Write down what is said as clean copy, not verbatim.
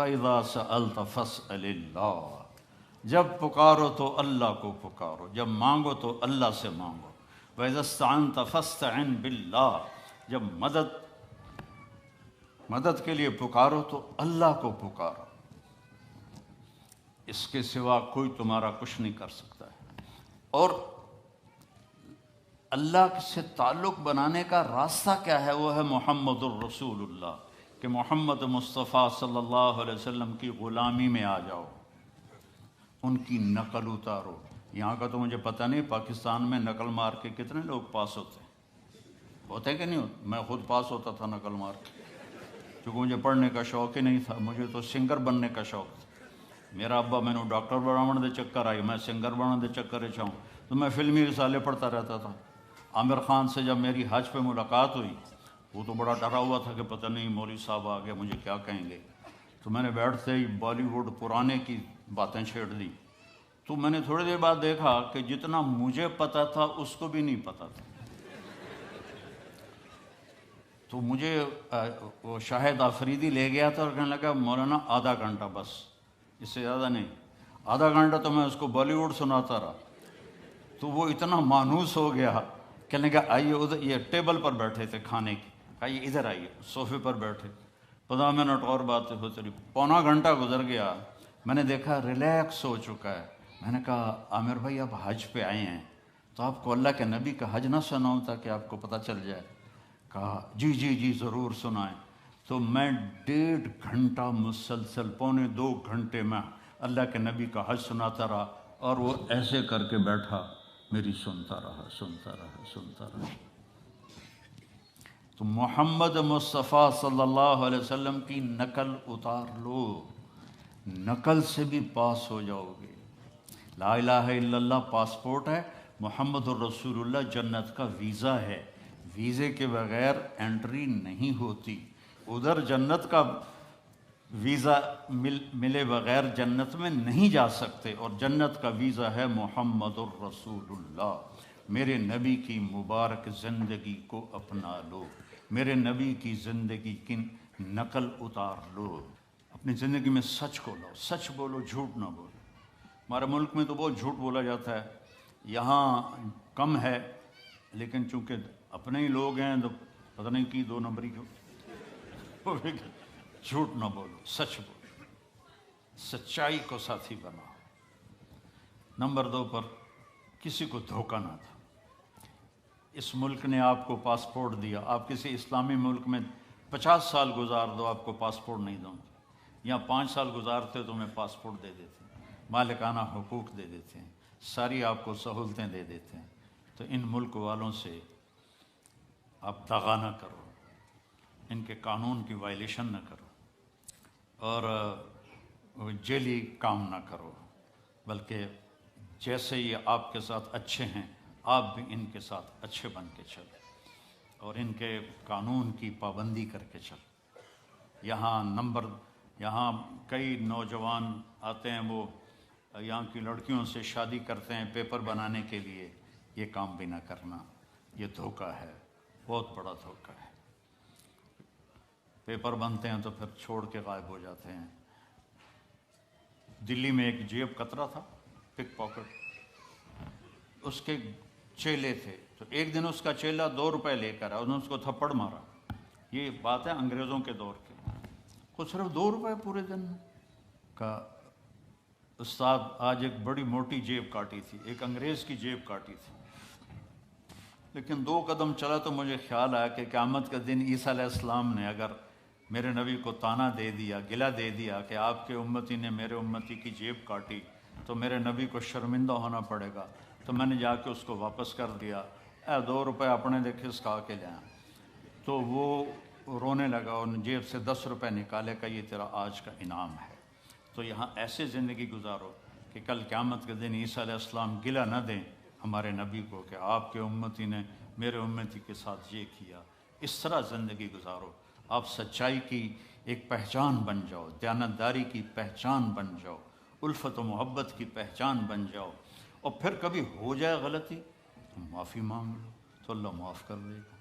وَإِذَا سَأَلْتَ فَاسْأَلِ اللَّهَ، جب پکارو تو اللہ کو پکارو، جب مانگو تو اللہ سے مانگو۔ وَإِذَا اسْتَعَنْتَ فَاسْتَعِنْ بِاللَّهِ، جب مدد کے لیے پکارو تو اللہ کو پکارو، اس کے سوا کوئی تمہارا کچھ نہیں کر سکتا ہے۔ اور اللہ سے تعلق بنانے کا راستہ کیا ہے؟ وہ ہے محمد الرسول اللہ، کہ محمد مصطفیٰ صلی اللہ علیہ وسلم کی غلامی میں آ جاؤ، ان کی نقل اتارو۔ یہاں کا تو مجھے پتہ نہیں پاکستان میں نقل مار کے کتنے لوگ پاس ہوتے ہیں کہ نہیں ہوتے؟ میں خود پاس ہوتا تھا نقل مار کے، کیونکہ مجھے پڑھنے کا شوق ہی نہیں تھا، مجھے تو سنگر بننے کا شوق تھا۔ میرا ابا میں نے ڈاکٹر بناون دے چکر آئی، میں سنگر بناون دے چکر چاہوں تو میں فلمی رسالے پڑھتا رہتا تھا۔ عامر خان سے جب میری حج پہ ملاقات ہوئی، وہ تو بڑا ڈرا ہوا تھا کہ پتہ نہیں مولوی صاحب آگے مجھے کیا کہیں گے، تو میں نے بیٹھتے ہی بالی ووڈ پرانے کی باتیں چھیڑ دی۔ تو میں نے تھوڑی دیر بعد دیکھا کہ جتنا مجھے پتا تھا اس کو بھی نہیں پتا تھا۔ تو مجھے وہ شاہد آفریدی لے گیا تھا اور کہنے لگا مولانا آدھا گھنٹہ بس، اس سے زیادہ نہیں۔ آدھا گھنٹہ تو میں اس کو بالی ووڈ سناتا رہا، تو وہ اتنا مانوس ہو گیا، کہنے لگا آئیے ادھر، یہ ٹیبل پر بیٹھے تھے کھانے کی، آئیے ادھر آئیے، صوفے پر بیٹھے، 15 منٹ اور باتیں ہوتی رہی، پونا گھنٹہ گزر گیا، میں نے دیکھا ریلیکس ہو چکا ہے۔ میں نے کہا عامر بھائی آپ حج پہ آئے ہیں تو آپ کو اللہ کے نبی کا حج نہ سناؤں تاکہ آپ کو پتہ چل جائے؟ کہا جی جی جی ضرور سنائیں۔ تو میں 1.5 گھنٹہ مسلسل، 1.25 گھنٹے میں اللہ کے نبی کا حج سناتا رہا، اور وہ ایسے کر کے بیٹھا، میری سنتا رہا سنتا رہا سنتا رہا۔ تو محمد مصطفیٰ صلی اللہ علیہ وسلم کی نقل اتار لو، نقل سے بھی پاس ہو جاؤ گے۔ لا الہ الا اللہ پاسپورٹ ہے، محمد الرسول اللہ جنت کا ویزا ہے، ویزے کے بغیر انٹری نہیں ہوتی۔ ادھر جنت کا ویزا ملے بغیر جنت میں نہیں جا سکتے، اور جنت کا ویزا ہے محمد الرسول اللہ۔ میرے نبی کی مبارک زندگی کو اپنا لو، میرے نبی کی زندگی کی نقل اتار لو، اپنی زندگی میں سچ کو لاؤ، سچ بولو، جھوٹ نہ بولو۔ ہمارے ملک میں تو بہت جھوٹ بولا جاتا ہے، یہاں کم ہے، لیکن چونکہ اپنے ہی لوگ ہیں تو پتہ نہیں کی 2 نمبری کیوں۔ جھوٹ نہ بولو، سچ بولو، سچائی کو ساتھی بناؤ۔ نمبر 2 پر کسی کو دھوکہ نہ دو۔ اس ملک نے آپ کو پاسپورٹ دیا، آپ کسی اسلامی ملک میں 50 سال گزار دو، آپ کو پاسپورٹ نہیں دوں گے۔ یہاں 5 سال گزارتے تو میں پاسپورٹ دے دیتے ہیں، مالکانہ حقوق دے دیتے ہیں، ساری آپ کو سہولتیں دے دیتے ہیں۔ تو ان ملک والوں سے آپ دغا نہ کرو، ان کے قانون کی وائلیشن نہ کرو، اور جیلی کام نہ کرو، بلکہ جیسے یہ آپ کے ساتھ اچھے ہیں آپ بھی ان کے ساتھ اچھے بن کے چلو، اور ان کے قانون کی پابندی کر کے چلو۔ یہاں کئی نوجوان آتے ہیں، وہ یہاں کی لڑکیوں سے شادی کرتے ہیں پیپر بنانے کے لیے، یہ کام بھی نہ کرنا، یہ دھوکہ ہے، بہت بڑا دھوکہ ہے۔ پیپر بنتے ہیں تو پھر چھوڑ کے غائب ہو جاتے ہیں۔ دلی میں ایک جیب کترا تھا، پک پاکٹ، اس کے چیلے تھے، تو ایک دن اس کا چیلا 2 روپے لے کر آیا، انہوں نے اس کو تھپڑ مارا۔ یہ بات ہے انگریزوں کے دور کی، کو صرف 2 روپے پورے دن میں۔ کہا استاد آج ایک بڑی موٹی جیب کاٹی تھی، ایک انگریز کی جیب کاٹی تھی، لیکن 2 قدم چلا تو مجھے خیال آیا کہ قیامت کے دن عیسیٰ علیہ السلام نے اگر میرے نبی کو طعنہ دے دیا، گلہ دے دیا کہ آپ کے امتی نے میرے امتی کی جیب کاٹی، تو میرے نبی کو شرمندہ ہونا پڑے گا۔ تو میں نے جا کے اس کو واپس کر دیا، 2 روپے اپنے دے کھسکا کے لے آیا۔ تو وہ رونے لگا، اور جیب سے 10 روپے نکالے، کا یہ تیرا آج کا انعام ہے۔ تو یہاں ایسے زندگی گزارو کہ کل قیامت کے دن عیسیٰ علیہ السلام گلہ نہ دیں ہمارے نبی کو کہ آپ کے امتی نے میرے امتی کے ساتھ یہ کیا۔ اس طرح زندگی گزارو، آپ سچائی کی ایک پہچان بن جاؤ، دیانتداری کی پہچان بن جاؤ، الفت و محبت کی پہچان بن جاؤ، اور پھر کبھی ہو جائے غلطی تو معافی مانگ لو تو اللہ معاف کر دے گا۔